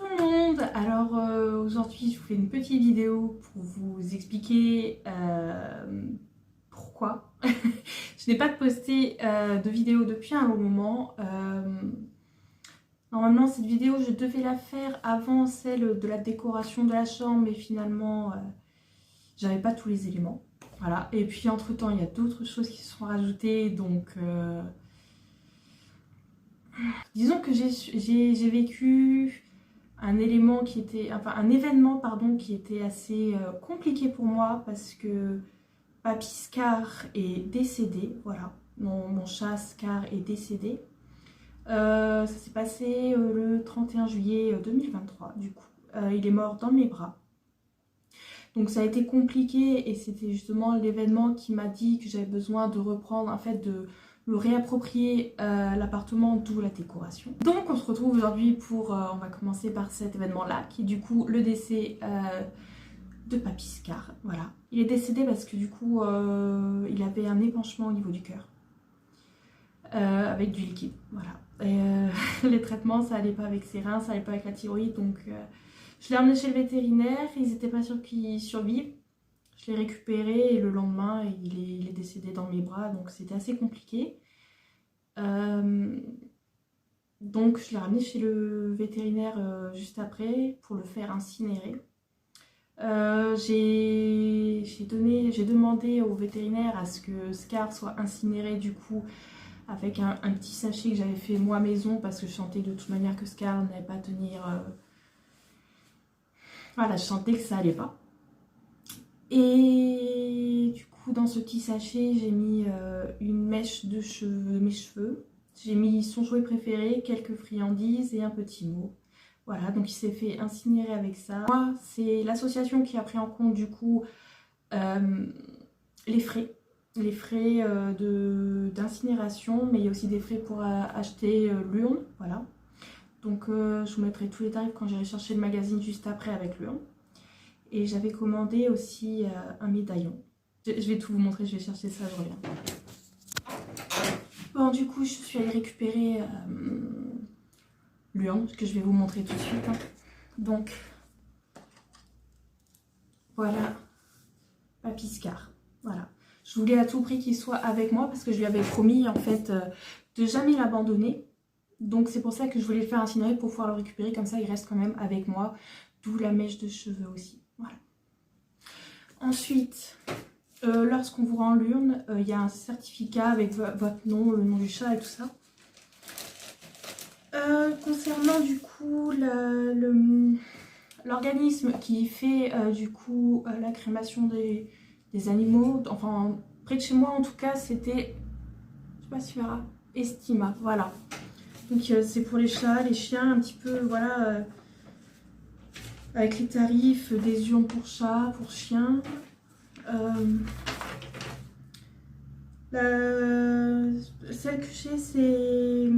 le monde. Alors aujourd'hui je vous fais une petite vidéo pour vous expliquer pourquoi je n'ai pas posté de vidéo depuis un long moment. Normalement cette vidéo je devais la faire avant celle de la décoration de la chambre, mais finalement j'avais pas tous les éléments. Voilà, et puis entre temps il y a d'autres choses qui se sont rajoutées, donc disons que j'ai vécu un élément qui était, enfin un événement pardon, qui était assez compliqué pour moi, parce que Papy Scar est décédé, voilà, mon chat Scar est décédé. Ça s'est passé le 31 juillet 2023 du coup. Il est mort dans mes bras. Donc ça a été compliqué, et c'était justement l'événement qui m'a dit que j'avais besoin de reprendre, en fait de me réapproprier l'appartement, d'où la décoration. Donc on se retrouve aujourd'hui pour, on va commencer par cet événement là, qui est du coup le décès de Papy Scar. Voilà, il est décédé parce que du coup il avait un épanchement au niveau du cœur avec du liquide, voilà. Et les traitements ça allait pas avec ses reins, ça allait pas avec la thyroïde, donc je l'ai emmené chez le vétérinaire, ils étaient pas sûrs qu'il survive. Je l'ai récupéré et le lendemain il est décédé dans mes bras, donc c'était assez compliqué. Donc je l'ai ramené chez le vétérinaire juste après pour le faire incinérer. J'ai demandé au vétérinaire à ce que Scar soit incinéré du coup avec un petit sachet que j'avais fait moi maison, parce que je sentais de toute manière que Scar n'allait pas tenir. Voilà, je sentais que ça allait pas. Et du coup dans ce petit sachet j'ai mis une mèche de mes cheveux. J'ai mis son jouet préféré, quelques friandises et un petit mot. Voilà, donc il s'est fait incinérer avec ça. Moi, c'est l'association qui a pris en compte du coup les frais d'incinération, mais il y a aussi des frais pour acheter l'urne, voilà. Donc je vous mettrai tous les tarifs quand j'irai chercher le magazine juste après avec l'urne. Et j'avais commandé aussi un médaillon. Je vais tout vous montrer, je vais chercher ça, je reviens. Bon, du coup, je suis allée récupérer l'urne, que je vais vous montrer tout de suite. Hein. Donc, voilà, Papy Scar. Voilà. Je voulais à tout prix qu'il soit avec moi, parce que je lui avais promis, en fait, de jamais l'abandonner. Donc, c'est pour ça que je voulais le faire incinérer, pour pouvoir le récupérer. Comme ça, il reste quand même avec moi. D'où la mèche de cheveux aussi. Voilà. Ensuite, lorsqu'on vous rend l'urne, il y a un certificat avec votre nom, le nom du chat et tout ça. Concernant du coup l'organisme qui fait du coup la crémation des animaux, enfin près de chez moi en tout cas, c'était, je sais pas si tu verras, Estima, voilà. Donc c'est pour les chats, les chiens, un petit peu, voilà, avec les tarifs des urnes pour chats, pour chiens. Celle que j'ai, c'est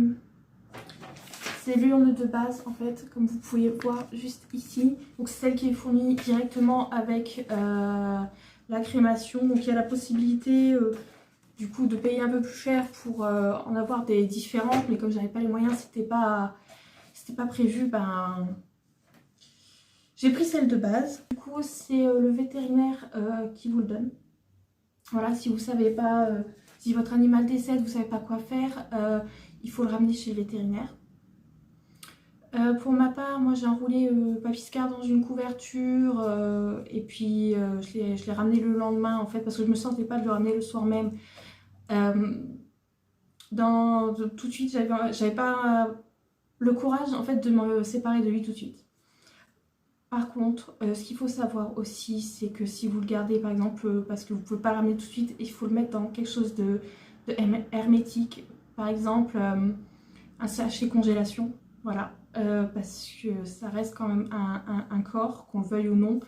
l'urne de base en fait, comme vous pouvez voir juste ici. Donc c'est celle qui est fournie directement avec la crémation. Donc il y a la possibilité du coup de payer un peu plus cher pour en avoir des différentes, mais comme j'avais pas les moyens, c'était pas prévu, ben j'ai pris celle de base. Du coup c'est le vétérinaire qui vous le donne. Voilà, si vous savez pas, si votre animal décède, vous savez pas quoi faire, il faut le ramener chez le vétérinaire. Pour ma part, moi j'ai enroulé Papy Scar dans une couverture et puis je l'ai ramené le lendemain en fait, parce que je me sentais pas de le ramener le soir même. Tout de suite, j'avais pas le courage en fait de me séparer de lui tout de suite. Par contre, ce qu'il faut savoir aussi, c'est que si vous le gardez par exemple, parce que vous pouvez pas le ramener tout de suite, il faut le mettre dans quelque chose de hermétique, par exemple un sachet congélation, voilà. Parce que ça reste quand même un corps, qu'on le veuille ou non,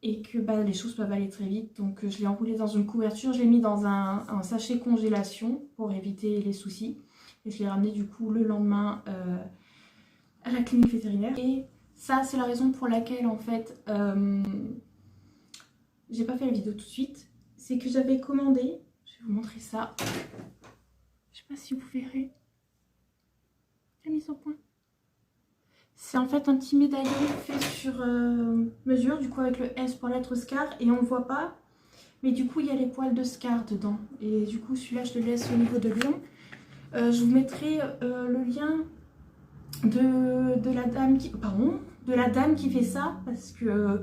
et que bah, les choses peuvent aller très vite. Donc je l'ai enroulé dans une couverture, je l'ai mis dans un sachet congélation pour éviter les soucis, et je l'ai ramené du coup le lendemain à la clinique vétérinaire. Et ça c'est la raison pour laquelle en fait j'ai pas fait la vidéo tout de suite, c'est que j'avais commandé, je vais vous montrer ça, je sais pas si vous verrez la mise au point. C'est en fait un petit médaillon fait sur mesure, du coup avec le S pour la lettre Scar, et on le voit pas. Mais du coup, il y a les poils de Scar dedans. Et du coup, celui-là, je le laisse au niveau de Lyon. Je vous mettrai le lien de la dame qui... Pardon, de la dame qui fait ça. Parce que,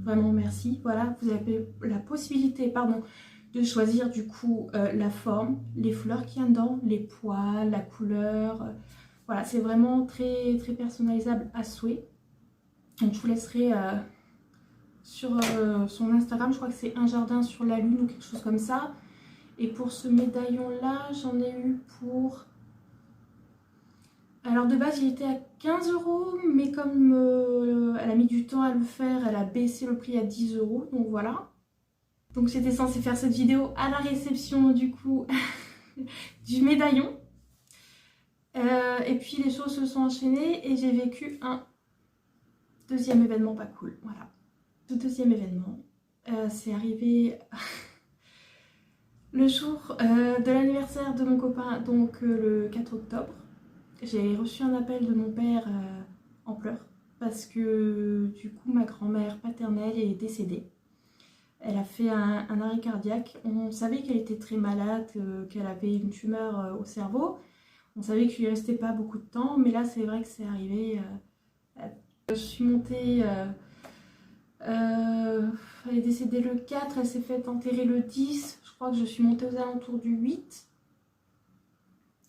vraiment, merci. Voilà, vous avez la possibilité, pardon, de choisir du coup la forme, les fleurs qu'il y a dedans, les poils, la couleur. Voilà, c'est vraiment très, très personnalisable à souhait. Donc, je vous laisserai... sur son Instagram, je crois que c'est Un Jardin sur la Lune ou quelque chose comme ça. Et pour ce médaillon là, j'en ai eu pour... Alors de base il était à 15 €, mais comme elle a mis du temps à le faire, elle a baissé le prix à 10 €, donc voilà. Donc j'étais censée faire cette vidéo à la réception du coup du médaillon. Et puis les choses se sont enchaînées et j'ai vécu un deuxième événement pas cool, voilà. Le deuxième événement, c'est arrivé le jour de l'anniversaire de mon copain, donc le 4 octobre. J'ai reçu un appel de mon père en pleurs parce que du coup ma grand-mère paternelle est décédée. Elle a fait un arrêt cardiaque. On savait qu'elle était très malade, qu'elle avait une tumeur au cerveau. On savait qu'il lui restait pas beaucoup de temps, mais là c'est vrai que c'est arrivé. Je suis montée... elle est décédée le 4, elle s'est fait enterrer le 10. Je crois que je suis montée aux alentours du 8.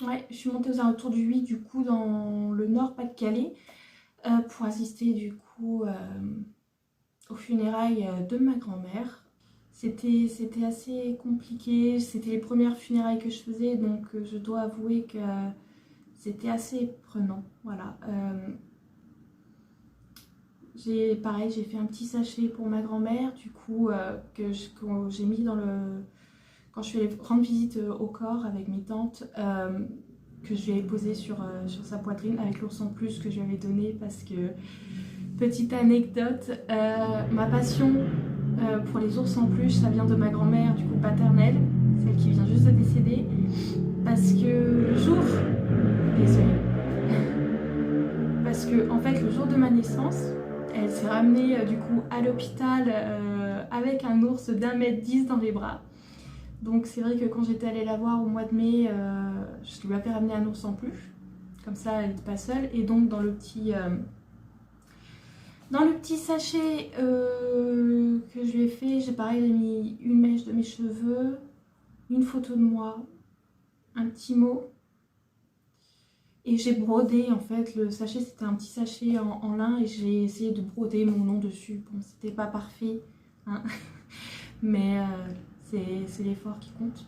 Ouais, je suis montée aux alentours du 8 du coup dans le nord Pas-de-Calais pour assister du coup aux funérailles de ma grand-mère. C'était assez compliqué, c'était les premières funérailles que je faisais, donc je dois avouer que c'était assez prenant, voilà. Pareil, j'ai fait un petit sachet pour ma grand-mère, du coup, que j'ai mis dans le... Quand je suis allée rendre visite au corps avec mes tantes, que je lui ai posé sur sa poitrine avec l'ours en plus que je lui avais donné parce que, petite anecdote, ma passion pour les ours en plus, ça vient de ma grand-mère, du coup paternelle, celle qui vient juste de décéder, parce que le jour... Désolée. Parce que, en fait, le jour de ma naissance, elle s'est ramenée du coup à l'hôpital avec un ours d'1,10 m dans les bras. Donc c'est vrai que quand j'étais allée la voir au mois de mai, je lui avais ramené un ours en plus. Comme ça, elle n'était pas seule. Et donc dans le petit sachet que je lui ai fait, j'ai pareil mis une mèche de mes cheveux, une photo de moi, un petit mot. Et j'ai brodé, en fait, le sachet c'était un petit sachet en lin et j'ai essayé de broder mon nom dessus. Bon, c'était pas parfait, hein. Mais c'est l'effort qui compte.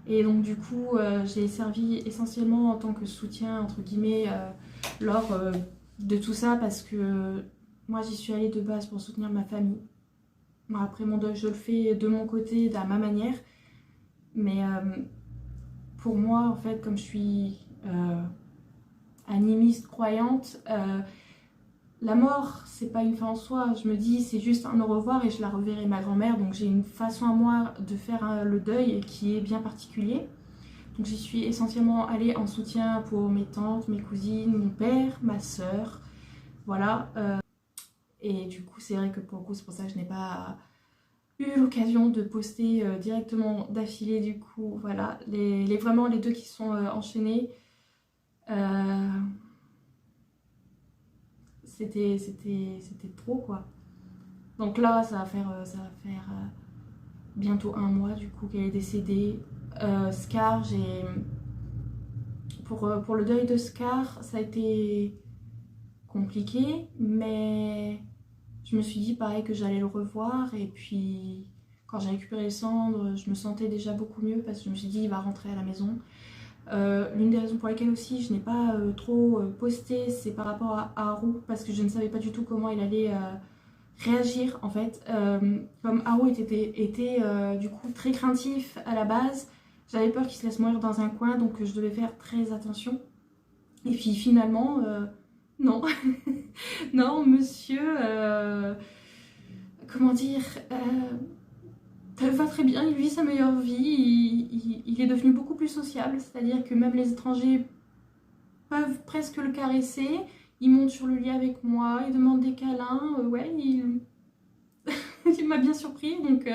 Et donc du coup, j'ai servi essentiellement en tant que soutien, entre guillemets, lors de tout ça, parce que moi j'y suis allée de base pour soutenir ma famille. Bon, après mon deuil, je le fais de mon côté, à ma manière. Mais pour moi, en fait, comme je suis... animiste, croyante, la mort c'est pas une fin en soi. Je me dis c'est juste un au revoir et je la reverrai ma grand-mère, donc j'ai une façon à moi de faire le deuil qui est bien particulier. Donc j'y suis essentiellement allée en soutien pour mes tantes, mes cousines, mon père, ma soeur, voilà. Et du coup c'est vrai que pour le coup c'est pour ça que je n'ai pas eu l'occasion de poster directement d'affilée, du coup voilà, vraiment les deux qui sont enchaînés. C'était trop quoi. Donc là ça va faire bientôt un mois du coup qu'elle est décédée. Scar, pour le deuil de Scar, ça a été compliqué, mais je me suis dit pareil que j'allais le revoir. Et puis quand j'ai récupéré les cendres, je me sentais déjà beaucoup mieux parce que je me suis dit il va rentrer à la maison. L'une des raisons pour lesquelles aussi je n'ai pas trop posté, c'est par rapport à Haru, parce que je ne savais pas du tout comment il allait réagir en fait. Comme Haru était du coup très craintif à la base, j'avais peur qu'il se laisse mourir dans un coin, donc je devais faire très attention. Et puis finalement, non. Non, monsieur, comment dire, va très bien, il vit sa meilleure vie, il est devenu beaucoup plus sociable, c'est-à-dire que même les étrangers peuvent presque le caresser, il monte sur le lit avec moi, il demande des câlins, ouais, il m'a bien surpris, donc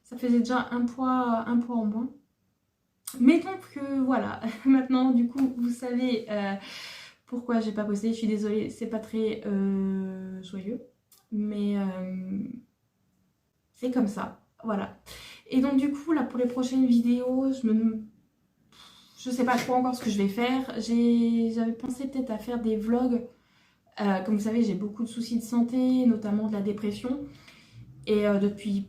ça faisait déjà un poids en moins. Mais donc voilà, maintenant du coup vous savez pourquoi j'ai pas posté, je suis désolée, c'est pas très joyeux, mais c'est comme ça, voilà. Et donc du coup là pour les prochaines vidéos, je sais pas trop encore ce que je vais faire. J'avais pensé peut-être à faire des vlogs. Comme vous savez, j'ai beaucoup de soucis de santé, notamment de la dépression. Et depuis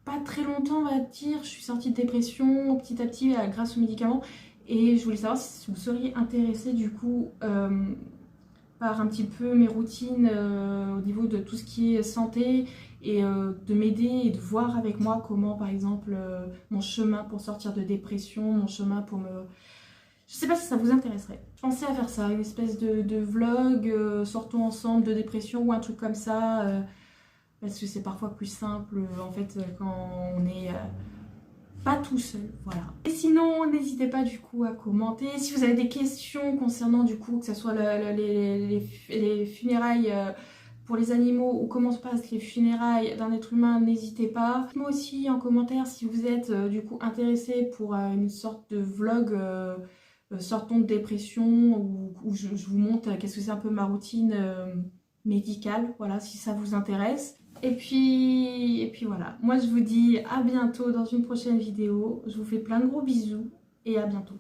pas très longtemps, on va dire, je suis sortie de dépression petit à petit grâce aux médicaments. Et je voulais savoir si vous seriez intéressé du coup par un petit peu mes routines au niveau de tout ce qui est santé et de m'aider et de voir avec moi comment par exemple mon chemin pour sortir de dépression, mon chemin pour me... Je sais pas si ça vous intéresserait. Je pensais à faire ça, une espèce de vlog, sortons ensemble de dépression ou un truc comme ça, parce que c'est parfois plus simple en fait quand on est pas tout seul, voilà. Et sinon, n'hésitez pas du coup à commenter. Si vous avez des questions concernant du coup, que ce soit les funérailles pour les animaux ou comment se passent les funérailles d'un être humain, n'hésitez pas. Moi aussi en commentaire si vous êtes du coup intéressé pour une sorte de vlog sortons de dépression où je vous montre qu'est-ce que c'est un peu ma routine médicale, voilà, si ça vous intéresse. Et puis voilà, moi je vous dis à bientôt dans une prochaine vidéo. Je vous fais plein de gros bisous et à bientôt.